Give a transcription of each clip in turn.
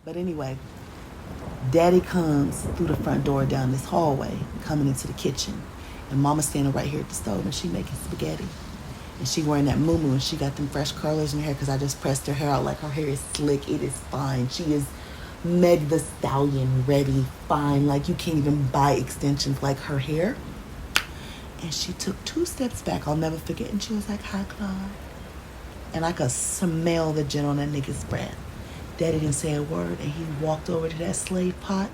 But anyway, Daddy comes through the front door down this hallway, coming into the kitchen. And Mama's standing right here at the stove, and she making spaghetti. And she wearing that muumuu, and she got them fresh curlers in her hair because I just pressed her hair out. Like, her hair is slick. It is fine. She is Meg the Stallion ready, fine. Like, you can't even buy extensions like her hair. And she took 2 steps back. I'll never forget. And she was like, "Hi, Claude." And I could smell the gin on that nigga's breath. Daddy didn't say a word, and he walked over to that slave pot,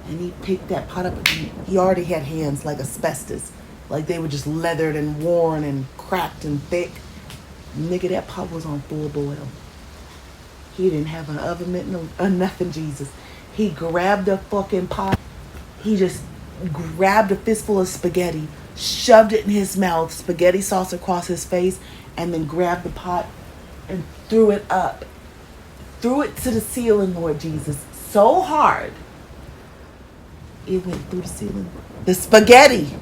and he picked that pot up. He already had hands like asbestos. Like, they were just leathered and worn and cracked and thick. Nigga, that pot was on full boil. He didn't have an oven mitt or nothing, Jesus. He grabbed the fucking pot. He just grabbed a fistful of spaghetti, shoved it in his mouth, spaghetti sauce across his face, and then grabbed the pot and threw it up. Threw it to the ceiling, Lord Jesus, so hard. It went through the ceiling. The spaghetti.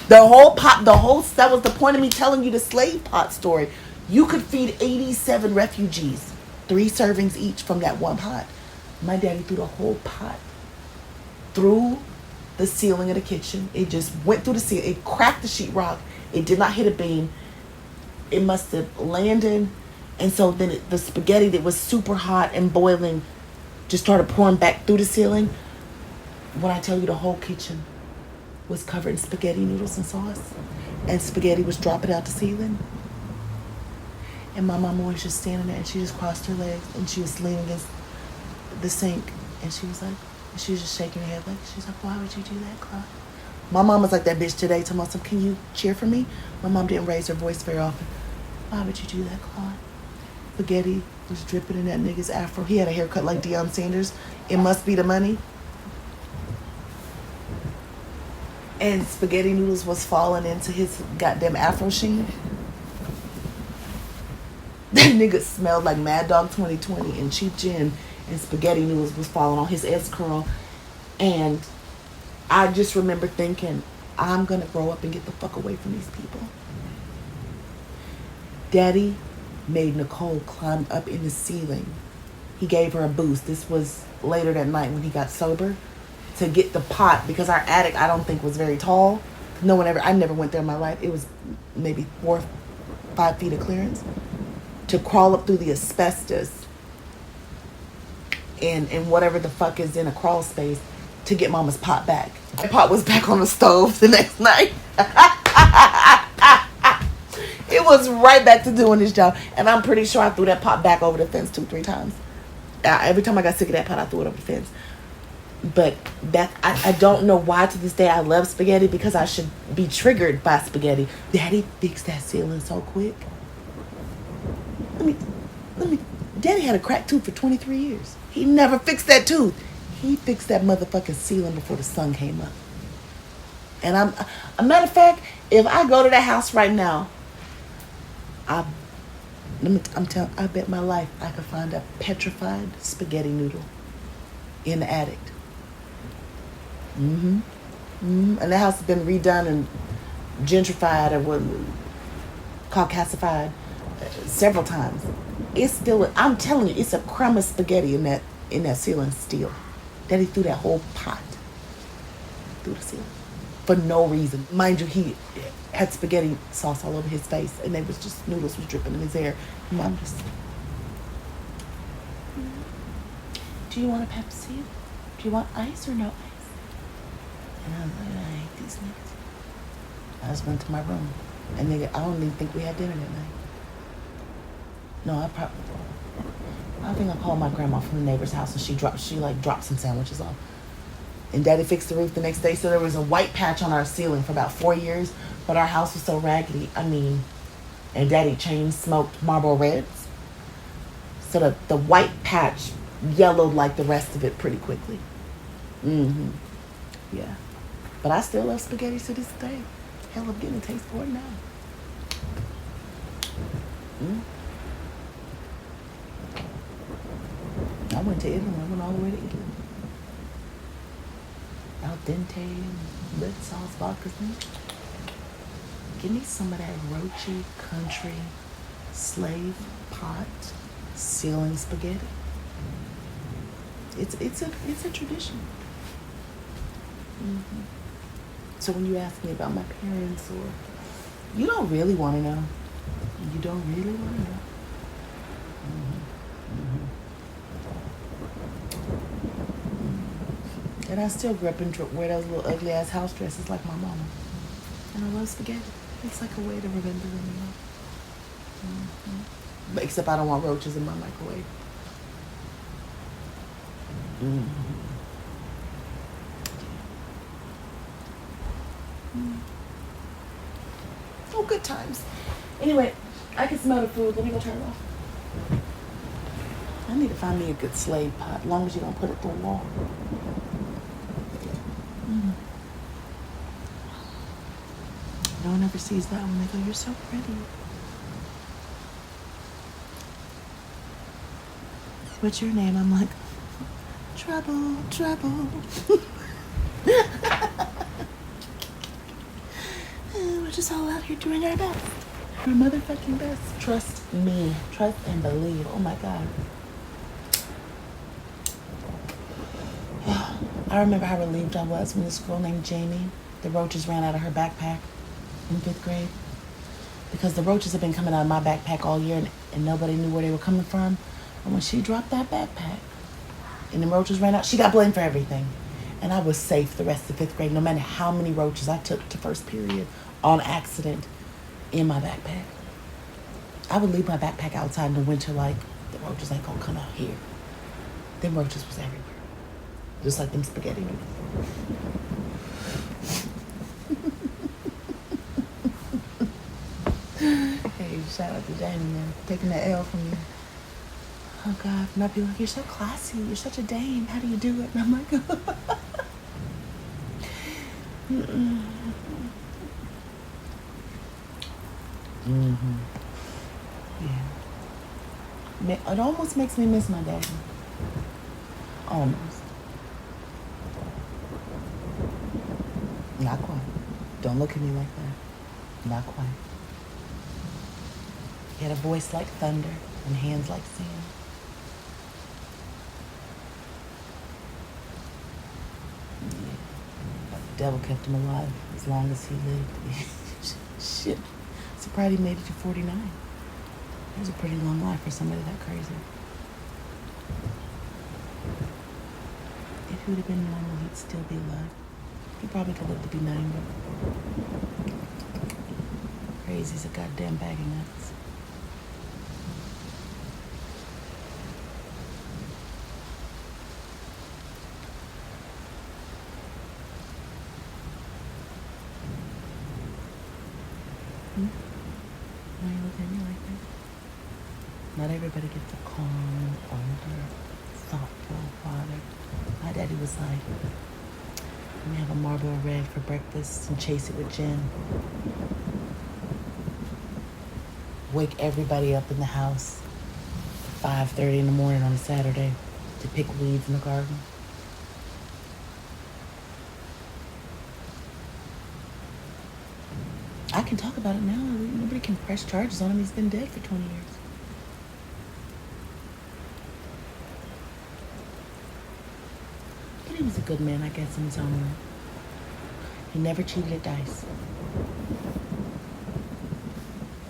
The whole pot, that was the point of me telling you the slave pot story. You could feed 87 refugees, 3 servings each from that one pot. My daddy threw the whole pot through the ceiling of the kitchen. It just went through the ceiling. It cracked the sheetrock. It did not hit a beam. It must have landed. And so then the spaghetti that was super hot and boiling just started pouring back through the ceiling. When I tell you the whole kitchen was covered in spaghetti noodles and sauce, and spaghetti was dropping out the ceiling. And my mama was just standing there, and she just crossed her legs, and she was leaning against the sink, and she was just shaking her head like, she's like, "Why would you do that, Claude?" My mom was like that bitch today, telling me, "Can you cheer for me?" My mom didn't raise her voice very often. "Why would you do that, Claude?" Spaghetti was dripping in that nigga's afro. He had a haircut like Deion Sanders. It must be the money. And spaghetti noodles was falling into his goddamn afro sheen. That nigga smelled like Mad Dog 2020 and cheap gin, and spaghetti noodles was falling on his S curl. And I just remember thinking, I'm gonna grow up and get the fuck away from these people. Daddy made Nicole climb up in the ceiling. He gave her a boost. This was later that night when he got sober, to get the pot, because our attic I don't think was very tall. I never went there in my life. It was maybe 4 or 5 feet of clearance. To crawl up through the asbestos and whatever the fuck is in a crawl space to get mama's pot back. The pot was back on the stove the next night. It was right back to doing this job. And I'm pretty sure I threw that pot back over the fence 2-3 times. Every time I got sick of that pot, I threw it over the fence. But I don't know why to this day I love spaghetti, because I should be triggered by spaghetti. Daddy fixed that ceiling so quick. Daddy had a cracked tooth for 23 years. He never fixed that tooth. He fixed that motherfucking ceiling before the sun came up. And a matter of fact, if I go to that house right now, I bet my life I could find a petrified spaghetti noodle in the attic. And the house has been redone and gentrified or caucasified several times. It's still, I'm telling you, it's a crumb of spaghetti in that ceiling still. Daddy threw that whole pot through the ceiling for no reason. Mind you, he had spaghetti sauce all over his face, and noodles was dripping in his hair. Mom just, "Do you want a Pepsi? Do you want ice or no ice?" And I was like, "I hate these niggas." I just went to my room, and I don't even think we had dinner that night. No, I think I called my grandma from the neighbor's house, and she dropped some sandwiches off. And Daddy fixed the roof the next day, so there was a white patch on our ceiling for about 4 years, but our house was so raggedy. And Daddy chain smoked Marlboro Reds, so that the white patch yellowed like the rest of it pretty quickly. Yeah. But I still love spaghetti to this day. Hell, I'm getting a taste for it now. I went to Italy. I went all the way to Italy. Al dente and red sauce vodka. Give me some of that roachy country slave pot ceiling spaghetti. It's a tradition. Mm-hmm. So when you ask me about my parents, or you don't really want to know, you don't really want to know. Mm-hmm. Mm-hmm. And I still grew up and wear those little ugly ass house dresses like my mama. And I love spaghetti. It's like a way to remember them, you know. Mm-hmm. But except I don't want roaches in my microwave. Mm-hmm. Oh, good times. Anyway, I can smell the food. Let me go turn it off. I need to find me a good slave pot, as long as you don't put it through a wall. No one ever sees that when they go, "You're so pretty." What's your name? I'm like, trouble, trouble. We're just all out here doing our best. Our motherfucking best. Trust me. Trust and believe. Oh my God. I remember how relieved I was when this girl named Jamie, the roaches ran out of her backpack in 5th grade. Because the roaches had been coming out of my backpack all year, and nobody knew where they were coming from. And when she dropped that backpack and the roaches ran out, she got blamed for everything. And I was safe the rest of 5th grade, no matter how many roaches I took to first period on accident in my backpack. I would leave my backpack outside in the winter like, the roaches ain't gonna come out here. Them roaches was everywhere. Just like them spaghetti noodles. Hey, shout out to Jamie, man, taking that L from you. Oh God, and I'd be like, "You're so classy. You're such a dame. How do you do it?" And I'm like, Mm-hmm. Yeah. It almost makes me miss my daddy. Almost. Not quite. Don't look at me like that. Not quite. He had a voice like thunder and hands like sand. Yeah. The devil kept him alive as long as he lived. Shit. Surprised he made it to 49. That was a pretty long life for somebody that crazy. If he would have been normal, he'd still be alive. He probably could live to be 90. Crazy's a goddamn bag of nuts. Why you look at me like that? Not everybody gets a calm, older, thoughtful father. My daddy was like, "Let me have a Marlboro Red for breakfast and chase it with gin." Wake everybody up in the house at 5:30 in the morning on a Saturday to pick weeds in the garden. I can talk about it now. Nobody can press charges on him. He's been dead for 20 years. But he was a good man, I guess, in his own way. He never cheated at dice.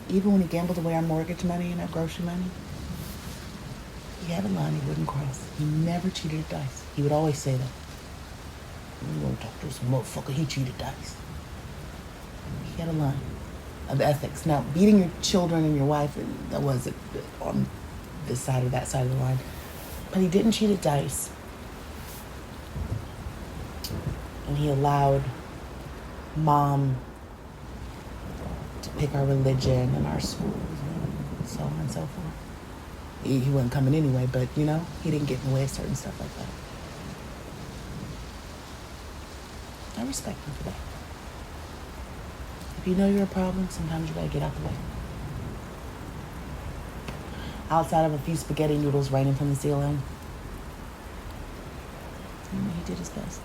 Even when he gambled away our mortgage money and our grocery money, he had a line he wouldn't cross. He never cheated at dice. He would always say that. "You won't talk to this motherfucker, he cheated dice." He had a line of ethics. Now, beating your children and your wife, that was on this side or that side of the line. But he didn't cheat at dice. And he allowed Mom to pick our religion and our schools and so on and so forth. He wasn't coming anyway, but, you know, he didn't get in the way of certain stuff like that. I respect him for that. If you know you're a problem, sometimes you gotta get out the way. Outside of a few spaghetti noodles raining from the ceiling, he did his best.